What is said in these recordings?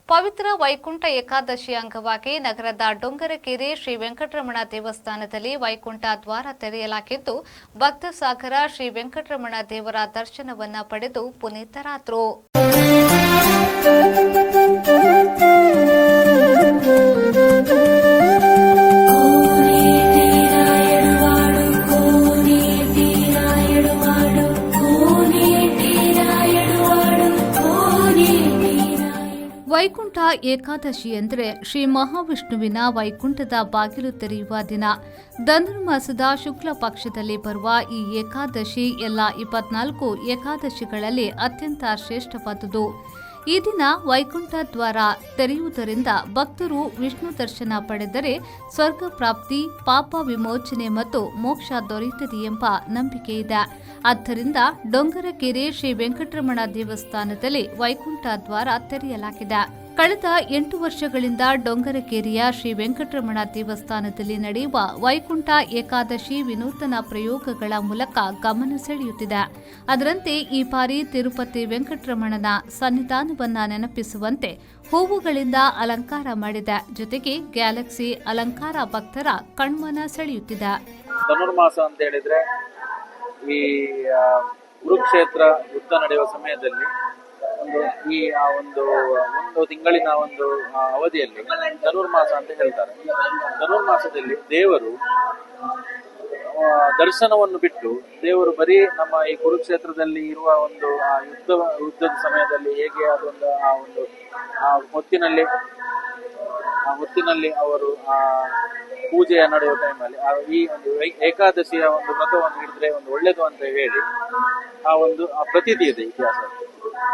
ಪವಿತ್ರ ವೈಕುಂಠ ಏಕಾದಶಿ ಅಂಗವಾಗಿ ನಗರದ ಡೊಂಗರಕೆರೆ ಶ್ರೀ ವೆಂಕಟರಮಣ ದೇವಸ್ಥಾನದಲ್ಲಿ ವೈಕುಂಠ ದ್ವಾರ ತೆರೆಯಲಾಗಿದ್ದು ಭಕ್ತ ಸಾಗರ ಶ್ರೀ ವೆಂಕಟರಮಣ ದೇವರ ದರ್ಶನವನ್ನ ಪಡೆದು ಪುನೀತರಾದರು. ವೈಕುಂಠ ಏಕಾದಶಿ ಎಂದರೆ ಶ್ರೀ ಮಹಾವಿಷ್ಣುವಿನ ವೈಕುಂಠದ ಬಾಗಿಲು ತೆರೆಯುವ ದಿನ. ಧನುರ್ಮಾಸದ ಶುಕ್ಲ ಪಕ್ಷದಲ್ಲಿ ಬರುವ ಈ ಏಕಾದಶಿ ಎಲ್ಲ 24 ಏಕಾದಶಿಗಳಲ್ಲಿ ಅತ್ಯಂತ ಶ್ರೇಷ್ಠವಾದುದು. ಈ ದಿನ ವೈಕುಂಠ ದ್ವಾರ ತೆರೆಯುವುದರಿಂದ ಭಕ್ತರು ವಿಷ್ಣು ದರ್ಶನ ಪಡೆದರೆ ಸ್ವರ್ಗ ಪ್ರಾಪ್ತಿ, ಪಾಪ ವಿಮೋಚನೆ ಮತ್ತು ಮೋಕ್ಷ ದೊರೆಯುತ್ತದೆ ಎಂಬ ನಂಬಿಕೆ ಇದೆ. ಆದ್ದರಿಂದ ಡೊಂಗರಕೆರೆ ಶ್ರೀ ವೆಂಕಟರಮಣ ದೇವಸ್ಥಾನದಲ್ಲಿ ವೈಕುಂಠ ದ್ವಾರ ತೆರೆಯಲಾಗಿದೆ. ಕಳೆದ 8 ವರ್ಷಗಳಿಂದ ಡೊಂಗರಕೆರೆಯ ಶ್ರೀ ವೆಂಕಟರಮಣ ದೇವಸ್ಥಾನದಲ್ಲಿ ನಡೆಯುವ ವೈಕುಂಠ ಏಕಾದಶಿ ವಿನೂತನ ಪ್ರಯೋಗಗಳ ಮೂಲಕ ಗಮನ ಸೆಳೆಯುತ್ತಿದೆ. ಅದರಂತೆ ಈ ಬಾರಿ ತಿರುಪತಿ ವೆಂಕಟರಮಣನ ಸನ್ನಿಧಾನವನ್ನ ನೆನಪಿಸುವಂತೆ ಹೂವುಗಳಿಂದ ಅಲಂಕಾರ ಮಾಡಿದೆ. ಜೊತೆಗೆ ಗ್ಯಾಲಕ್ಸಿ ಅಲಂಕಾರ ಭಕ್ತರ ಕಣ್ಮನ ಸೆಳೆಯುತ್ತಿದೆ. ಧನುರ್ಮಾಸ ಅಂತ ಹೇಳಿದ್ರೆ ಈ ಕುರುಕ್ಷೇತ್ರ ಯುದ್ಧ ನಡೆಯುವ ಸಮಯದಲ್ಲಿ ಒಂದು ತಿಂಗಳಿನ ಒಂದು ಅವಧಿಯಲ್ಲಿ ಧನುರ್ಮಾಸ ಅಂತ ಹೇಳ್ತಾರೆ. ಧನುರ್ಮಾಸದಲ್ಲಿ ದೇವರು ದರ್ಶನವನ್ನು ಬಿಟ್ಟು ದೇವರು ಬರೀ ನಮ್ಮ ಈ ಕುರುಕ್ಷೇತ್ರದಲ್ಲಿ ಇರುವ ಒಂದು ಯುದ್ಧದ ಸಮಯದಲ್ಲಿ ಹೇಗೆ ಅದೊಂದು ಹೊತ್ತಿನಲ್ಲಿ ಅವರು ಪೂಜೆಯ ನಡೆಯುವ ಟೈಮಲ್ಲಿ ಈ ಒಂದು ಏಕಾದಶಿಯ ಒಂದು ವ್ರತವನ್ನು ಹಿಡಿದ್ರೆ ಒಂದು ಒಳ್ಳೇದು ಅಂತ ಹೇಳಿ ಆ ಪ್ರತೀತಿ ಇದೆ ಇತಿಹಾಸ.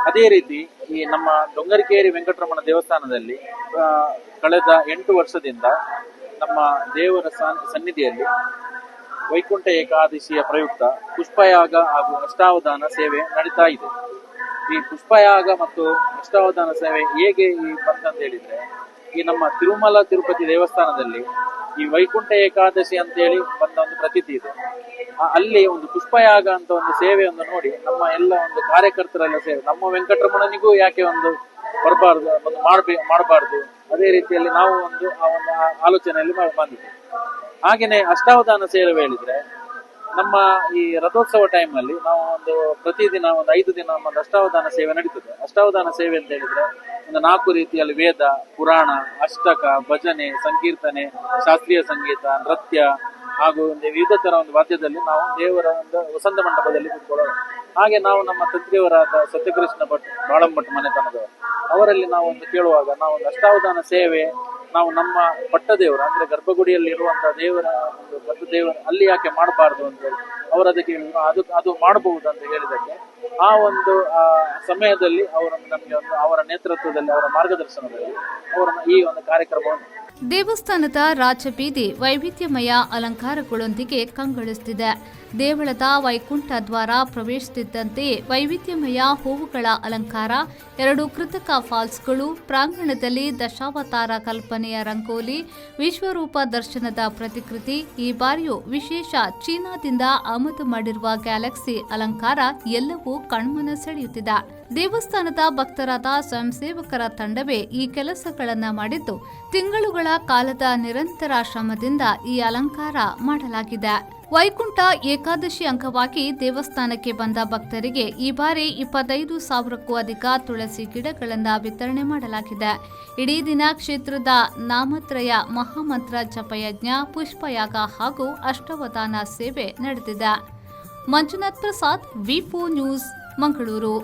ಅದೇ ರೀತಿ ಈ ನಮ್ಮ ಡೊಂಗರಕೆರೆ ವೆಂಕಟರಮಣ ದೇವಸ್ಥಾನದಲ್ಲಿ ಕಳೆದ 8 ವರ್ಷದಿಂದ ನಮ್ಮ ದೇವರ ಸನ್ನಿಧಿಯಲ್ಲಿ ವೈಕುಂಠ ಏಕಾದಶಿಯ ಪ್ರಯುಕ್ತ ಪುಷ್ಪಯಾಗ ಹಾಗೂ ಅಷ್ಟಾವಧಾನ ಸೇವೆ ನಡೀತಾ ಇದೆ. ಈ ಪುಷ್ಪಯಾಗ ಮತ್ತು ಅಷ್ಟಾವಧಾನ ಸೇವೆ ಹೇಗೆ ಬಂತಂತ ಹೇಳಿದ್ರೆ, ಈ ನಮ್ಮ ತಿರುಮಲ ತಿರುಪತಿ ದೇವಸ್ಥಾನದಲ್ಲಿ ಈ ವೈಕುಂಠ ಏಕಾದಶಿ ಅಂತ ಹೇಳಿ ಬಂದ ಒಂದು ಪ್ರತೀತಿ ಇದೆ. ಅಲ್ಲಿ ಒಂದು ಪುಷ್ಪಯಾಗ ಅಂತ ಒಂದು ಸೇವೆಯನ್ನು ನೋಡಿ ನಮ್ಮ ಎಲ್ಲ ಒಂದು ಕಾರ್ಯಕರ್ತರೆಲ್ಲ ಸೇವೆ, ನಮ್ಮ ವೆಂಕಟರಮಣನಿಗೂ ಯಾಕೆ ಒಂದು ಬರಬಾರ್ದು, ಒಂದು ಮಾಡಬಾರ್ದು, ಅದೇ ರೀತಿಯಲ್ಲಿ ನಾವು ಆ ಒಂದು ಆಲೋಚನೆಯಲ್ಲಿ ಬಂದಿದ್ದೇವೆ. ಹಾಗೇನೆ ಅಷ್ಟಾವಧಾನ ಸೇವೆ ಹೇಳಿದ್ರೆ, ನಮ್ಮ ಈ ರಥೋತ್ಸವ ಟೈಮ್ ಅಲ್ಲಿ ನಾವು ಪ್ರತಿದಿನ 5 ದಿನ ಒಂದು ಅಷ್ಟಾವಧಾನ ಸೇವೆ ನಡೀತದೆ. ಅಷ್ಟಾವಧಾನ ಸೇವೆ ಅಂತ ಹೇಳಿದ್ರೆ ಒಂದು 4 ರೀತಿಯಲ್ಲಿ ವೇದ, ಪುರಾಣ, ಅಷ್ಟಕ, ಭಜನೆ, ಸಂಕೀರ್ತನೆ, ಶಾಸ್ತ್ರೀಯ ಸಂಗೀತ, ನೃತ್ಯ ಹಾಗೂ ವಿವಿಧ ತರ ಒಂದು ವಾದ್ಯದಲ್ಲಿ ನಾವು ದೇವರ ಒಂದು ವಸಂತ ಮಂಟಪದಲ್ಲಿ ಕೂತ್ಕೊಳ್ಳೋದು. ಹಾಗೆ ನಾವು ನಮ್ಮ ತಂದೆಯವರಾದ ಸತ್ಯಕೃಷ್ಣ ಭಟ್ ಬಾಳಂಭಟ್ ಮನೆತನದವರು ಅವರಲ್ಲಿ ನಾವು ಕೇಳುವಾಗ ನಾವು ಒಂದು ಅಷ್ಟಾವಧಾನ ಸೇವೆ ನಾವು ನಮ್ಮ ಪಟ್ಟದೇವರು ಅಂದ್ರೆ ಗರ್ಭಗುಡಿಯಲ್ಲಿ ಇರುವಂತಹ ದೇವರ ಒಂದು ಪಟ್ಟದೇವರ ಅಲ್ಲಿ ಯಾಕೆ ಮಾಡಬಾರ್ದು ಅಂತ ಹೇಳಿ ಅವರು ಅದಕ್ಕೆ ಅದು ಮಾಡಬಹುದು ಅಂತ ಹೇಳಿದಕ್ಕೆ ಆ ಒಂದು ಸಮಯದಲ್ಲಿ ಅವರನ್ನು ನಮಗೆ ಅವರ ನೇತೃತ್ವದಲ್ಲಿ, ಅವರ ಮಾರ್ಗದರ್ಶನದಲ್ಲಿ ಈ ಒಂದು ಕಾರ್ಯಕ್ರಮವನ್ನು ದೇವಸ್ಥಾನದ ರಾಜಬೀದಿ ವೈವಿಧ್ಯಮಯ ಅಲಂಕಾರಗಳೊಂದಿಗೆ ಕಂಗೊಳಿಸುತ್ತಿದೆ. ದೇವಳದ ವೈಕುಂಠ ದ್ವಾರ ಪ್ರವೇಶಿಸುತ್ತಿದ್ದಂತೆಯೇ ವೈವಿಧ್ಯಮಯ ಹೂವುಗಳ ಅಲಂಕಾರ, 2 ಕೃತಕ ಫಾಲ್ಸ್ಗಳು, ಪ್ರಾಂಗಣದಲ್ಲಿ ದಶಾವತಾರ ಕಲ್ಪನೆಯ ರಂಗೋಲಿ, ವಿಶ್ವರೂಪ ದರ್ಶನದ ಪ್ರತಿಕೃತಿ, ಈ ಬಾರಿಯೂ ವಿಶೇಷ ಚೀನಾದಿಂದ ಆಮದು ಮಾಡಿರುವ ಗ್ಯಾಲಕ್ಸಿ ಅಲಂಕಾರ ಎಲ್ಲವೂ ಕಣ್ಮನ ಸೆಳೆಯುತ್ತಿದೆ. ದೇವಸ್ಥಾನದ ಭಕ್ತರಾದ ಸ್ವಯಂ ಸೇವಕರ ತಂಡವೇ ಈ ಕೆಲಸಗಳನ್ನು ಮಾಡಿದ್ದು, ತಿಂಗಳುಗಳ ಕಾಲದ ನಿರಂತರ ಶ್ರಮದಿಂದ ಈ ಅಲಂಕಾರ ಮಾಡಲಾಗಿದೆ. ವೈಕುಂಠ ಏಕಾದಶಿ ಅಂಗವಾಗಿ ದೇವಸ್ಥಾನಕ್ಕೆ ಬಂದ ಭಕ್ತರಿಗೆ ಈ ಬಾರಿ 25,000ಕ್ಕೂ ಅಧಿಕ ತುಳಸಿ ಗಿಡಗಳನ್ನು ವಿತರಣೆ ಮಾಡಲಾಗಿದೆ. ಇಡೀ ದಿನ ಕ್ಷೇತ್ರದ ನಾಮತ್ರಯ ಮಹಾಮಂತ್ರ ಜಪಯಜ್ಞ, ಪುಷ್ಪಯಾಗ ಹಾಗೂ ಅಷ್ಟಾವಧಾನ ಸೇವೆ ನಡೆದಿದೆ. ಮಂಜುನಾಥ್ ಪ್ರಸಾದ್, ವಿ4 ನ್ಯೂಸ್, ಮಂಗಳೂರು.